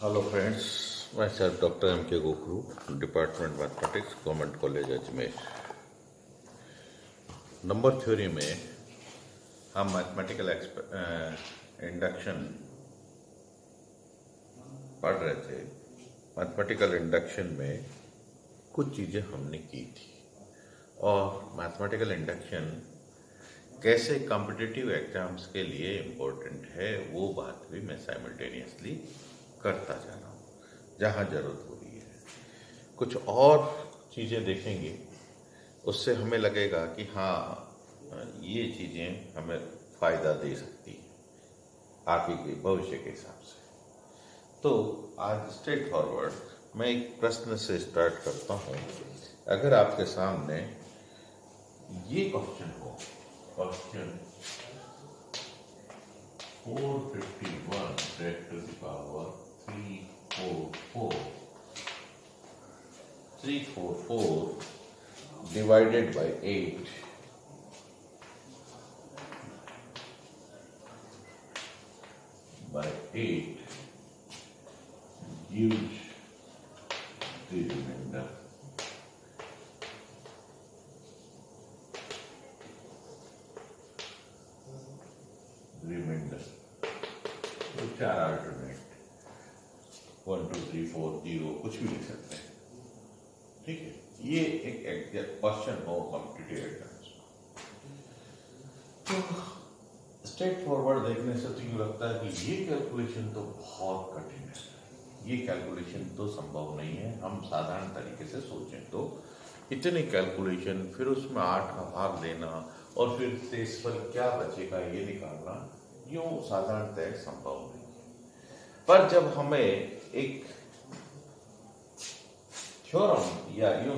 Hello friends, मैं sir doctor M के गोखरू, department mathematics, government college Ajmer. Number theory में हम मैथमेटिकल इंडक्शन पढ़ रहे थे। मैथमेटिकल इंडक्शन में कुछ चीज़ें हमने की थी और मैथमेटिकल इंडक्शन कैसे कॉम्पिटिटिव एग्जाम्स के लिए इम्पोर्टेंट है वो बात भी मैं साइमल्टेनियसली करता जा रहा हूँ जहाँ ज़रूरत हो रही है। कुछ और चीज़ें देखेंगे, उससे हमें लगेगा कि हाँ, ये चीज़ें हमें फ़ायदा दे सकती हैं आगे के भविष्य के हिसाब से। तो आज स्ट्रेट फॉरवर्ड मैं एक प्रश्न से स्टार्ट करता हूँ। अगर आपके सामने ये क्वेश्चन हो, question 451 raised to the power 344 divided by 8 gives the remainder. तो चार अल्टरनेट 1 2 3 4 0 कुछ भी लिख सकते हैं, ठीक है। ये एक क्वेश्चन हो कॉम्पिटिटिव एग्जाम्स में। तो स्ट्रेट फॉरवर्ड देखने से तो यूँ लगता है कि ये कैलकुलेशन तो बहुत कठिन है, ये कैलकुलेशन तो संभव नहीं है। हम साधारण तरीके से सोचें तो इतनी कैलकुलेशन, फिर उसमें 8 का भाग देना और फिर शेषफल क्या बचेगा ये निकालना, यूं साधारणतः संभव नहीं। पर जब हमें एक थ्योरम या यूं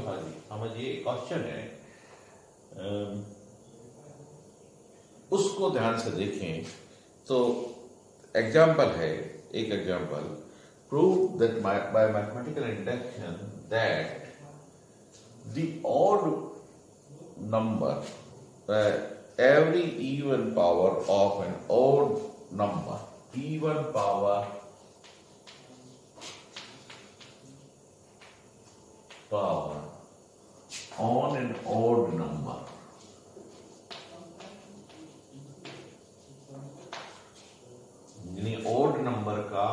समझिए क्वेश्चन है, उसको ध्यान से देखें तो एग्जाम्पल है, एक example, prove that bye mathematical induction that the odd number, every even power of an odd number, even power on an odd number यानी odd number का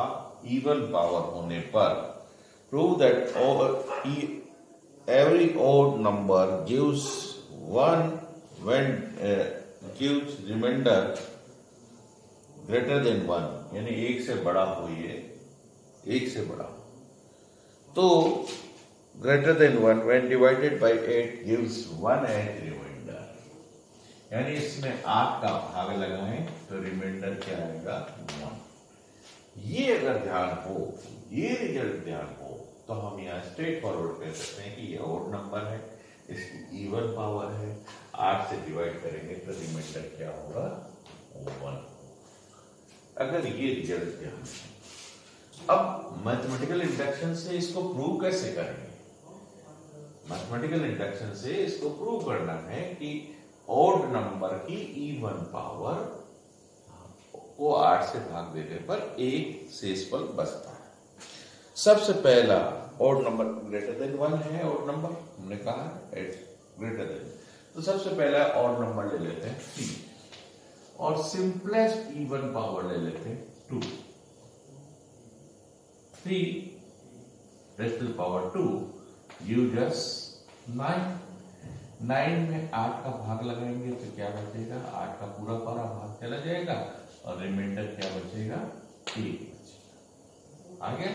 even power होने पर prove that every odd number gives one when gives remainder greater than 1, यानी एक से बड़ा हो, ये एक से बड़ा हो तो greater than 1 when divided by 8 gives 1 as remainder, यानी इसमें 8 का भाग लगाएं तो रिमाइंडर क्या आएगा 1। ये अगर ध्यान हो, ये रिजल्ट ध्यान हो, तो हम यहाँ स्ट्रेट फॉरवर्ड कह सकते हैं कि ये ऑड नंबर है, इसकी इवन पावर है, 8 से डिवाइड करेंगे तो रिमाइंडर क्या होगा 1। अगर ये रिजल्ट ध्यान है, अब मैथमेटिकल इंडक्शन से इसको प्रूव कैसे करेंगे? मैथमेटिकल इंडक्शन से इसको प्रूव करना है कि ऑड नंबर की इवन पावर को 8 से भाग देने पर एक शेषफल बचता है। सबसे पहला ऑड नंबर ग्रेटर देन 1 है, ऑड नंबर हमने कहा है ग्रेटर देन, तो सबसे पहला ऑड नंबर ले लेते हैं 3 और सिंपलेस्ट इवन पावर ले लेते हैं 2। 3 raised to the power 2 gives us 9 में 8 का भाग लगाएंगे तो क्या बचेगा, 8 का पूरा भाग चला जाएगा और रिमाइंडर क्या बचेगा 1 आ गया।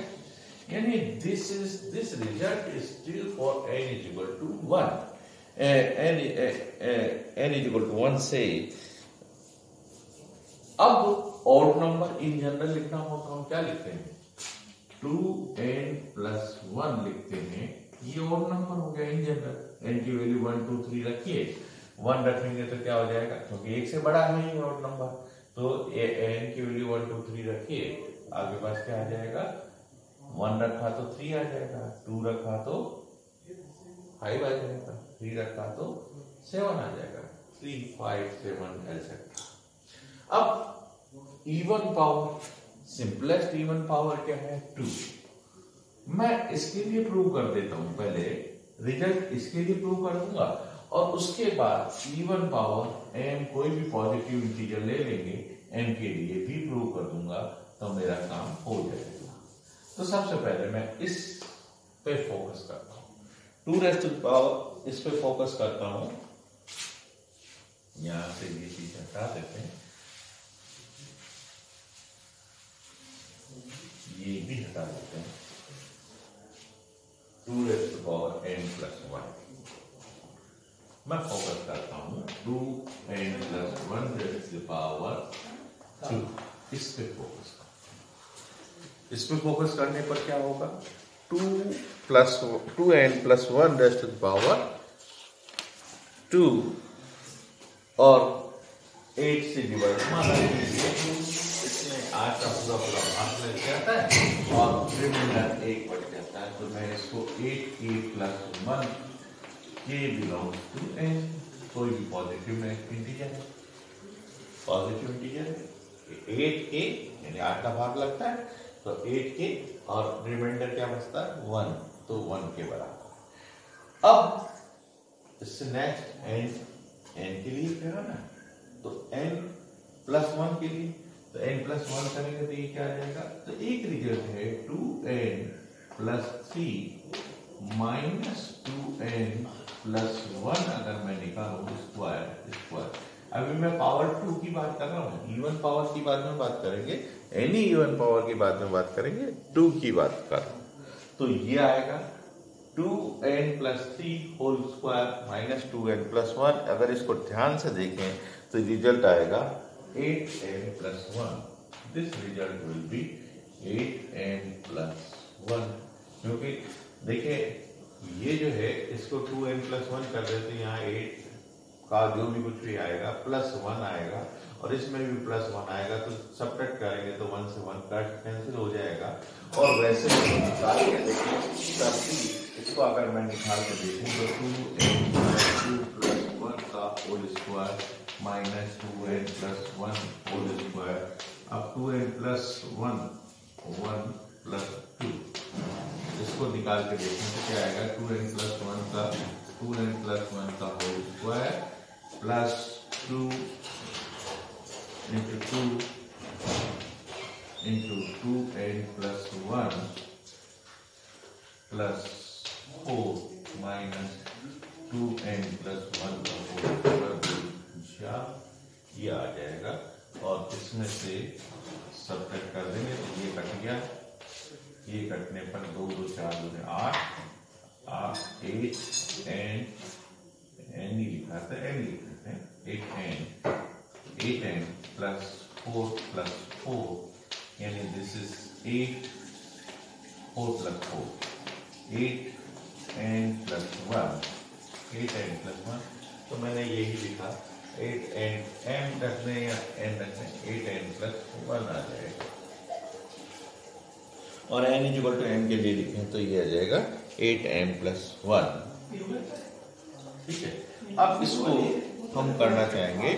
यानी this result is still for n is equal to 1, n is equal to 1 से अब ऑड नंबर इन जनरल लिखना हो तो हम क्या लिखते हैं 2n plus 1 लिखते हैं, ये ऑड नंबर हो गया इन जनरल। n की वैल्यू 1 2 3 रखिए, 1 रखेंगे तो क्या हो जाएगा, क्योंकि एक से बड़ा है ये ऑड नंबर, तो n की वैल्यू 1 2 3 रखिए, आगे पास क्या आ जाएगा, 1 रखा तो 3 आ जाएगा, 2 रखा तो 5 आ जाएगा, 3 रखा तो 7 आ जाएगा, 3 5 7 एटसेट्रा। अब even power simplest even power क्या है 2। मैं इसके लिए प्रूव कर देता हूं, पहले रिजल्ट इसके लिए प्रूव कर दूंगा और उसके बाद इवन पावर m कोई भी पॉजिटिव इंटीजर ले लेंगे m के लिए भी प्रूव कर दूंगा, तो मेरा काम हो जाएगा। तो सबसे पहले मैं इस पे फोकस करता हूं, 2 रेज़ टू द पावर, इस पे फोकस करता हूं। यहां से ये चीज हटा देते हैं, ये भी हटा देते हैं। 2 raise to the power n plus 1, मैं फोकस करता हूं 2n plus 1 raise to the power 2। इस पे फोकस करता, इस पे फोकस करने पर क्या होगा, 2n plus 1 raise to the power 2 और 8 से डिवाइड, इसमें 8 का पूरा भाग लग जाता है और रिमाइंडर 1 बच जाता है। तो मैं इसको 8k plus 1 k belongs to n, कोई भी पॉजिटिव इंटीजर है, पॉजिटिव इंटीजर है 8k, यानी 8 का भाग लगता है तो 8k और रिमाइंडर क्या बचता है 1, तो 1 के बराबर। अब इससे नेक्स्ट n के लिए क्या है ना, तो n प्लस 1 के लिए, तो n प्लस 1 करेंगे तो ये क्या आ जाएगा, तो एक रिजल्ट है 2n plus 3 minus 2n plus 1, अगर मैं निकालूं स्क्वायर। अभी मैं पावर 2 की बात कर रहा हूँ, इवन पावर की बाद में बात करेंगे, एनी इवन पावर की बाद में बात करेंगे, 2 की बात कर रहा हूँ। तो ये आएगा 2n plus 3 whole square minus 2n plus 1। अगर इसको ध्यान से देखें तो रिजल्ट आएगा 8n plus 1। This result will be 8n plus 1, क्योंकि देखिए ये जो है इसको 2n प्लस 1 कर देते हैं, यहाँ 8 का जो भी कुछ भी आएगा प्लस 1 आएगा और इसमें भी प्लस 1 आएगा, तो सब्ट्रैक्ट करेंगे तो 1 से 1 कट कैंसिल हो जाएगा। और वैसे निकाल के देखें इसको, अगर मैं निकाल के देखूं तो 2n प्लस 1 का whole square minus 2n plus 1 whole square. अब 2n प्लस 1 प्लस 2, इसको निकाल के देखें तो क्या आएगा, 2n प्लस 1 का whole square plus 2 into 2n plus 1 plus 4 minus 2n plus 1 का होल स्क्वायर, ये आ जाएगा। और इसमें से सब्ट्रैक्ट कर देंगे तो ये कट गया, ये कटने पर 2 2 4 2 8 8n ही लिखा था, n लिख देते हैं 8n प्लस 4 प्लस 4, यानी this is 8 4 plus 4 8n plus 1, 8n plus 1। तो मैंने यही लिखा 8n, m रखने या n रखने, 8n प्लस 1 आ जाएगा। और n इक्वल टू m के लिए लिखें तो ये आ जाएगा 8m प्लस 1। ठीक है, अब इसको हम करना चाहेंगे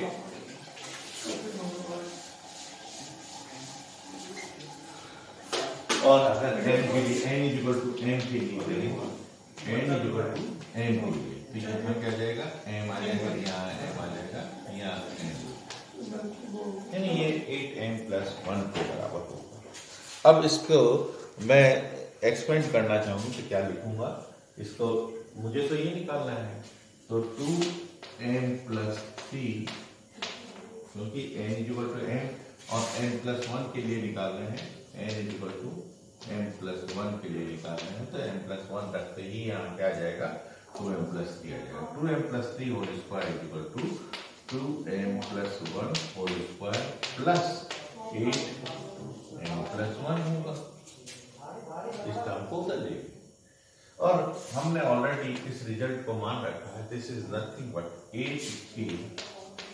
और अगर n के लिए n इक्वल टू m के लिए करेंगे, n इक्वल टू m के लिए, तो यहाँ क्या जाएगा, m आ जाएगा, यहाँ m आ जाएगा, यहाँ m, यानी ये 8m प्लस 1 के बराबर होगा। अब इसको मैं एक्सपेंड करना चाहूँ तो क्या लिखूंगा, इसको मुझे तो ये निकालना है, तो 2n प्लस 3, क्योंकि n इक्वल टू m और n प्लस 1 के लिए निकाल रहे हैं, n equal to m plus 1 के लिए निकाल रहे हैं, तो m प्लस 1 रखते ही यहाँ क्या आ जाएगा, 2m प्लस 3 आ जाएगा। 2m plus 3 whole square equal to 2m plus 1 whole square plus 8m plus 1 होगा। इस टर्म को उधर लेंगे और हमने ऑलरेडी इस रिजल्ट को मान रखा है, this is nothing but 8k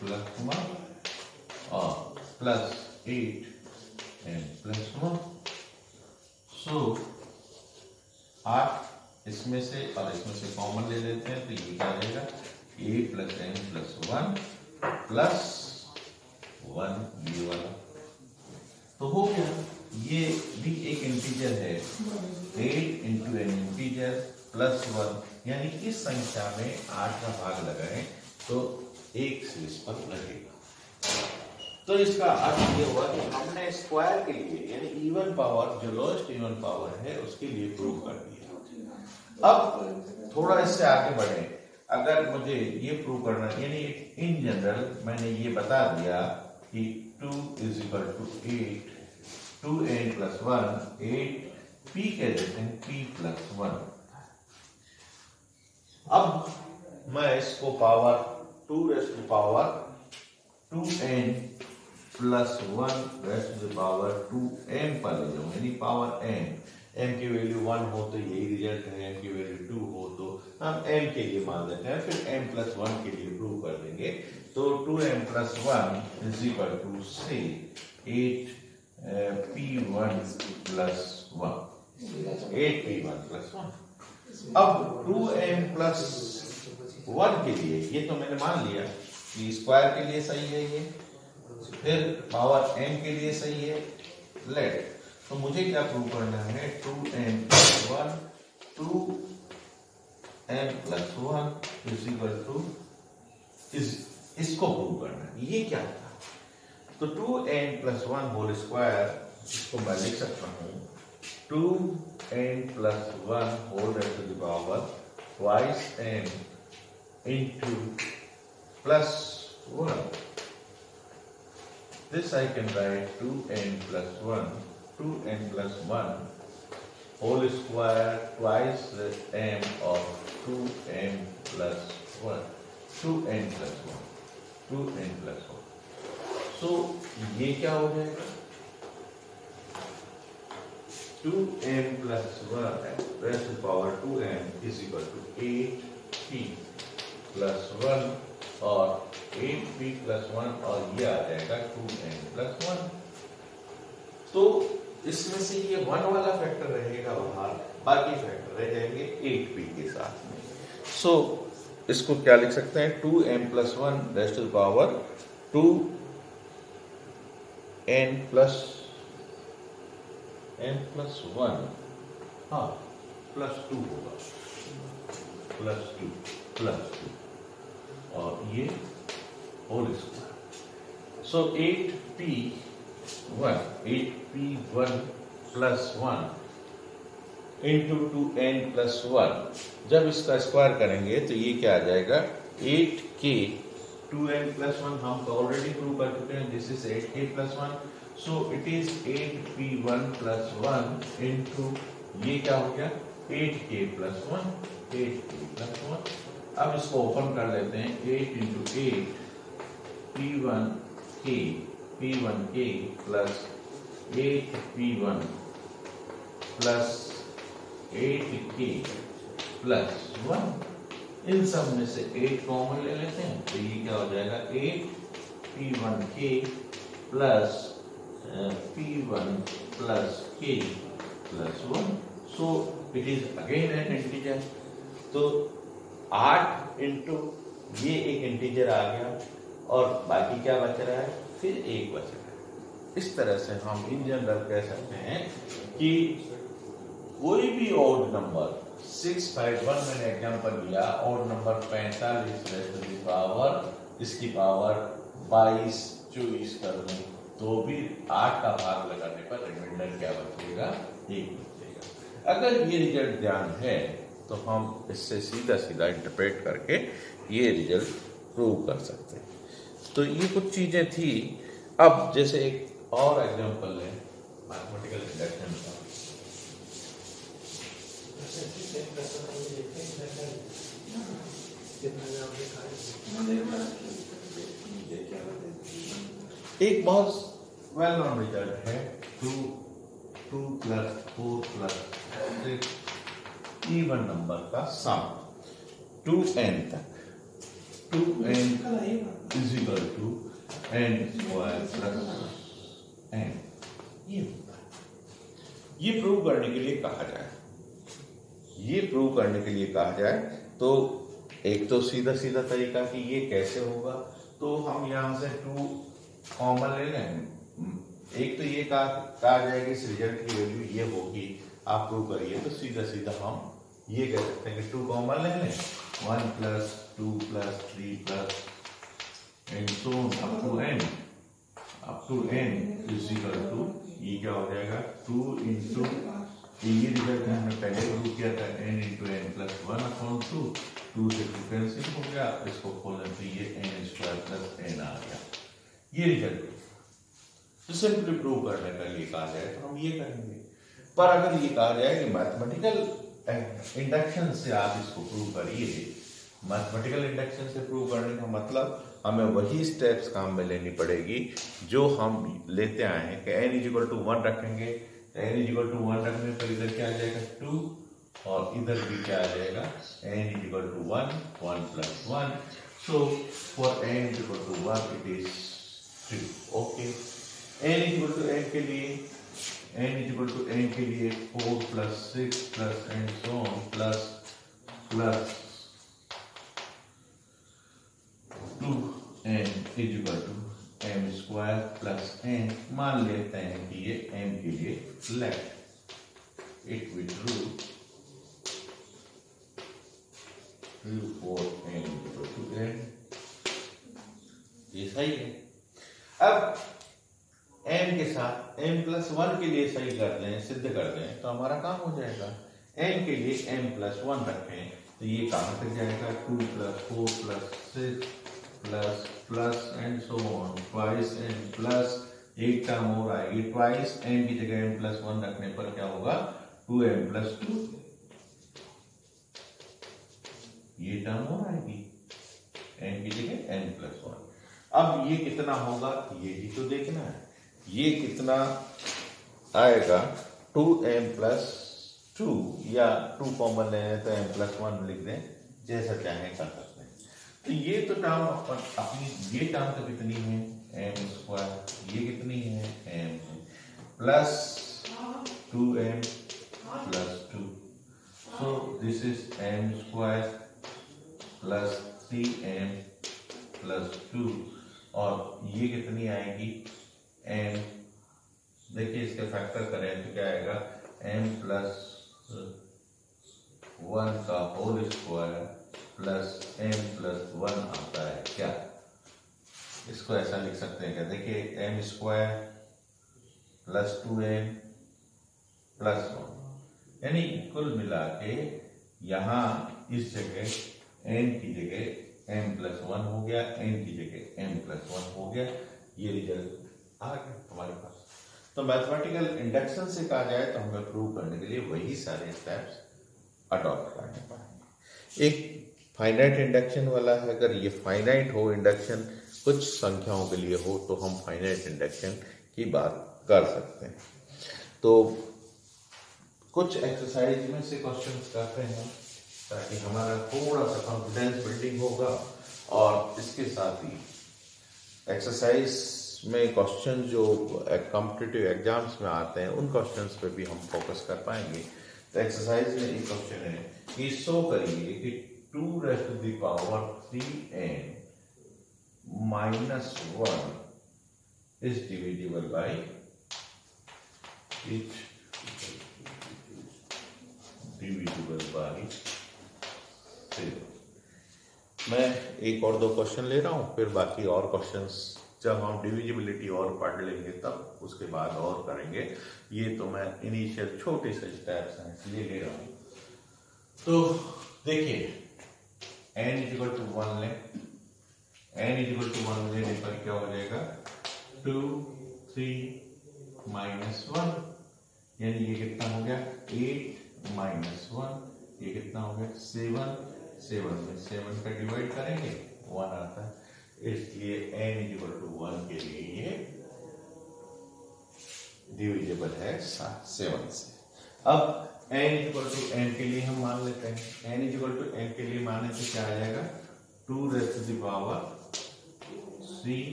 plus 1 और प्लस 8m प्लस 1। सो आप इसमें से और इसमें से कॉमन ले लेते हैं, तो ये क्या आ जाएगा, a plus m plus 1 plus 1 ये वाला, तो हो गया। ये भी एक इंटीजर है, 8 इंटू एन इंटीजर प्लस 1, यानी इस संख्या में 8 का भाग लगाएं तो 1 से इस पर लगेगा। तो इसका अर्थ ये हुआ कि हमने स्क्वायर के लिए यानी इवन पावर, जो लोएस्ट इवन पावर है उसके लिए प्रूव कर दिया। अब थोड़ा इससे आगे बढ़े, अगर मुझे ये प्रूव करना, यानी इन जनरल मैंने ये बता दिया कि 2 is equal to 8, 2n plus 1, 8 p कह देते हैं, p प्लस 1। अब मैं इसको power 2 raise to power 2n plus 1 raise to the power 2m पर ले जाऊं, यानी पावर n। m की वैल्यू 1 हो तो यही रिजल्ट है, m की वैल्यू 2 हो तो हम m के लिए मान लेते हैं, फिर m प्लस 1 के लिए प्रूव कर देंगे। तो 2m plus 1 is equal to से 8 p1 प्लस 1, 8p1 प्लस 1। अब 2m प्लस 1 के लिए, ये तो मैंने मान लिया कि स्क्वायर के लिए सही है ये, फिर पावर m के लिए सही है, लेट। तो मुझे क्या प्रूव करना है, 2m plus 1, 2m plus 1 is equal to, इसको प्रूव करना है। ये क्या था, तो 2n प्लस 1 होल स्क्वायर, इसको मैं लिख सकता हूँ 2n plus 1 whole raise to the power twice n into plus 1। This I can write 2n plus 1, 2n plus 1 whole square twice the m of 2n plus 1, 2n plus 1, 2n plus 1। So ये क्या हो जाएगा, 2n plus 1 raised to the power 2n is equal to 8p plus 1 और 8p plus 1 और ये आ जाएगा 2n plus 1। तो इसमें से ये 1 वाला फैक्टर रहेगा बाहर, बाकी फैक्टर रह जाएंगे 8p के साथ में। सो इसको क्या लिख सकते हैं, 2m plus 1 raised to the power 2n plus n plus 1, हाँ प्लस 2 होगा, प्लस 2 प्लस 2 और ये होल स्क्वायर। सो 8p1 plus 1 into 2n plus 1। जब इसका स्क्वायर करेंगे तो ये क्या आ जाएगा, 8k 2n प्लस 1 हम तो ऑलरेडी प्रूव कर चुके हैं, this is 8k plus 1। So it is 8p1 plus 1 into ये क्या हो गया 8k प्लस 1, 8k प्लस 1। अब इसको ओपन कर लेते हैं, 8 into 8 p1k plus 8p1 plus 8k plus 1। इन सब में से 8 कॉमन ले लेते हैं तो ये क्या हो जाएगा, 8p1k plus p1 plus k plus 1। So it is again an integer. तो 8 इंटू ये एक इंटीजर आ गया और बाकी क्या बच रहा है, फिर 1 बच रहा है। इस तरह से हम इन जनरल कह सकते हैं कि कोई भी ऑड नंबर 651 मैंने एग्जांपल लिया, odd number 45 raise to the power इसकी पावर 22 24 कर दूं तो भी 8 का भाग लगाने पर रिमाइंडर क्या बचेगा, 1 बचेगा। अगर ये रिजल्ट ध्यान है तो हम इससे सीधा सीधा इंटरप्रेट करके ये रिजल्ट प्रूव कर सकते हैं। तो ये कुछ चीजें थी। अब जैसे एक और एग्जांपल लें मैथमेटिकल इंडक्शन का। एक बहुत वेल नोन रिजल्ट है 2 प्लस 4 प्लस 6 इवन नंबर का सम 2n तक, 2n is equal to n square plus n। ये प्रूव करने के लिए कहा जाए, ये प्रूव करने के लिए कहा जाए तो एक तो सीधा सीधा तरीका कि ये कैसे होगा, तो हम यहाँ से 2 कॉमन ले लें, एक तो ये कहा जाएगा इस रिजल्ट की वैल्यू ये होगी, आप प्रूव करिए। तो सीधा सीधा हम ये कह सकते हैं कि 2 कॉमन ले लें, 1 + 2 + 3 + and so up to n is equal to, ये क्या हो जाएगा 2 इंटू, ये रिजल्ट हमने पहले प्रूव किया था, n इंटू n + 1/2, 2 से 2 कैंसिल हो गया, इसको खोलें तो ये n² + n आ गया, ये रिजल्ट। तो सिंपली प्रूव करने का लिए कहा जाए तो हम ये करेंगे। पर अगर ये कहा जाए कि मैथमेटिकल इंडक्शन से आप इसको प्रूव करिए, मैथमेटिकल इंडक्शन से प्रूव करने का मतलब हमें वही स्टेप्स काम में लेनी पड़ेगी जो हम लेते आए हैं कि n = 1 रखेंगे, n = 1 रखने पर इधर क्या आ जाएगा 2, और इधर भी क्या आ जाएगा n = 1, 1 + 1, so for n = 1 it is 2। Okay, n = n के लिए, n = n के लिए 4 + 6 + and so on plus 2n = m² + n। मान लेते हैं कि ये m के लिए left, it will rule 4n = n, ये सही है। अब m के साथ m + 1 के लिए सही कर दें, सिद्ध कर दें तो हमारा काम हो जाएगा। n के लिए m + 1 रखें तो ये कहाँ तक जाएगा 2 + 4 + 6 plus and so on, twice n plus एक टर्म और आएगी ट्वाइस n की जगह m + 1 रखने पर क्या होगा 2m + 2, ये टर्म और आएगी n की जगह m + 1। अब ये कितना होगा ये भी तो देखना है, ये कितना आएगा 2m + 2, या 2 कॉमन लेने तो m + 1 लिख दें, जैसा चाहें कर सकते हैं। तो ये तो टर्म अपनी, ये टर्म तो कितनी है m², ये कितनी है m plus 2m + 2, so this is m² + 3m + 2, और ये कितनी आएगी m, देखिए इसके फैक्टर करें तो क्या आएगा m + 1 का होल स्क्वायर प्लस m + 1 आता है क्या, इसको ऐसा लिख सकते हैं क्या, देखिए m² + 2m + 1, यानी कुल मिला के यहाँ इस जगह n की जगह m + 1 हो गया, n की जगह m + 1 हो गया, ये रिजल्ट आ गया हमारे पास। तो मैथमेटिकल इंडक्शन से कहा जाए तो हमें प्रूव करने के लिए वही सारे स्टेप्स अडॉप्ट करने पड़ेंगे। एक फाइनाइट इंडक्शन वाला है, अगर ये फाइनाइट हो इंडक्शन, कुछ संख्याओं के लिए हो, तो हम फाइनाइट इंडक्शन की बात कर सकते हैं। तो कुछ एक्सरसाइज में से क्वेश्चंस करते हैं ताकि हमारा थोड़ा सा कॉन्फिडेंस बिल्डिंग होगा, और इसके साथ ही एक्सरसाइज में क्वेश्चन जो कॉम्पिटिटिव एग्जाम्स में आते हैं उन क्वेश्चंस पे भी हम फोकस कर पाएंगे। तो एक्सरसाइज में एक क्वेश्चन है कि शो करिए कि 2⁻³ n - 1 is divisible by each divisible by 0। मैं एक और दो क्वेश्चन ले रहा हूं, फिर बाकी और क्वेश्चंस जब हम डिविजिबिलिटी और पढ़ लेंगे तब उसके बाद और करेंगे। ये तो मैं इनिशियल छोटे से स्टेप्स हैं इसलिए ले रहा हूं। तो देखिए n = 1 लें, n = 1 लेने पर क्या हो जाएगा 2 3 -1, यानी ये कितना हो गया 8 -1, ये कितना हो गया 7, 7 में 7 का डिवाइड करेंगे 1 आता है, इसलिए n = 1 के लिए ये डिविजिबल है 7 से। अब n = n के लिए हम मान लेते हैं, n = n के लिए माने तो क्या आ जाएगा 2⁻³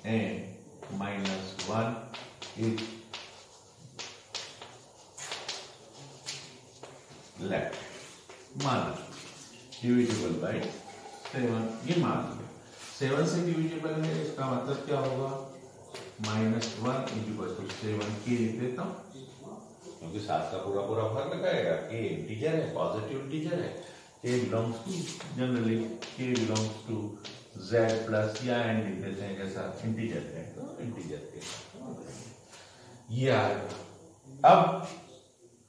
n - 1 is left, मान डिविजिबल बाय 7, ये मान लिया 7 से डिविजिबल है, इसका मतलब क्या होगा -1 = 7k लिख देता हूँ, क्योंकि 7 का पूरा पूरा भाग लगाएगा। k इंटीजर है, पॉजिटिव इंटीजर है। k belongs to, generally k belongs to z plus या n लिख देते हैं, जैसा इंटीजर है तो इंटीजर के ये आएगा। अब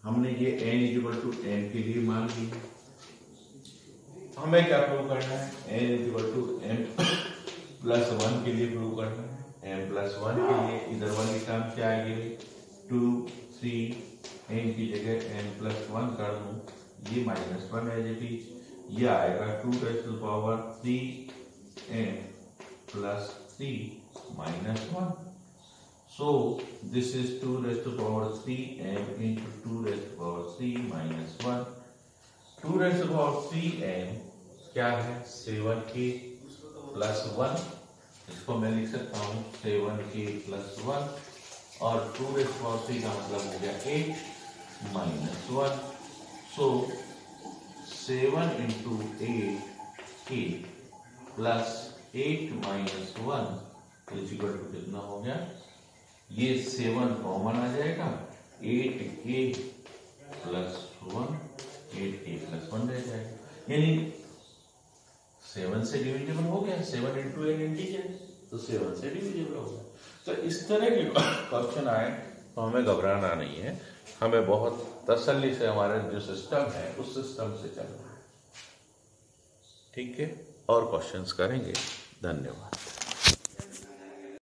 हमने ये n = n के लिए मान ली, हमें क्या प्रूव करना है? n = m+1 के लिए प्रूव करना है। m+1 के लिए इधर वाली टर्म क्या आएगी? 2 3 n की जगह n+1 कर दूं, ये -1 एज इट इज, ये आएगा 2⁻³ n + 3 -1। So this is 2⁻³ n into 2⁻³ -1। 2⁻³ n क्या है? 7k + 1, इसको मैं लिख सकता हूँ 7k + 1, और 2⁻³ का मतलब हो गया 8 -1। सो 7 into 8k + 8 - 1 = कितना हो गया? ये 7 कॉमन आ जाएगा, 8k + 1, 8k + 1 रह जाएगा, यानी 7 से डिविजिबल हो गया। 7 into n इंटीजर, तो 7 से डिविजिबल हो गया। तो इस तरह के क्वेश्चन आए तो हमें घबराना नहीं है, हमें बहुत तसल्ली से हमारा जो सिस्टम है उस सिस्टम से चलना है। ठीक है, और क्वेश्चंस करेंगे। धन्यवाद।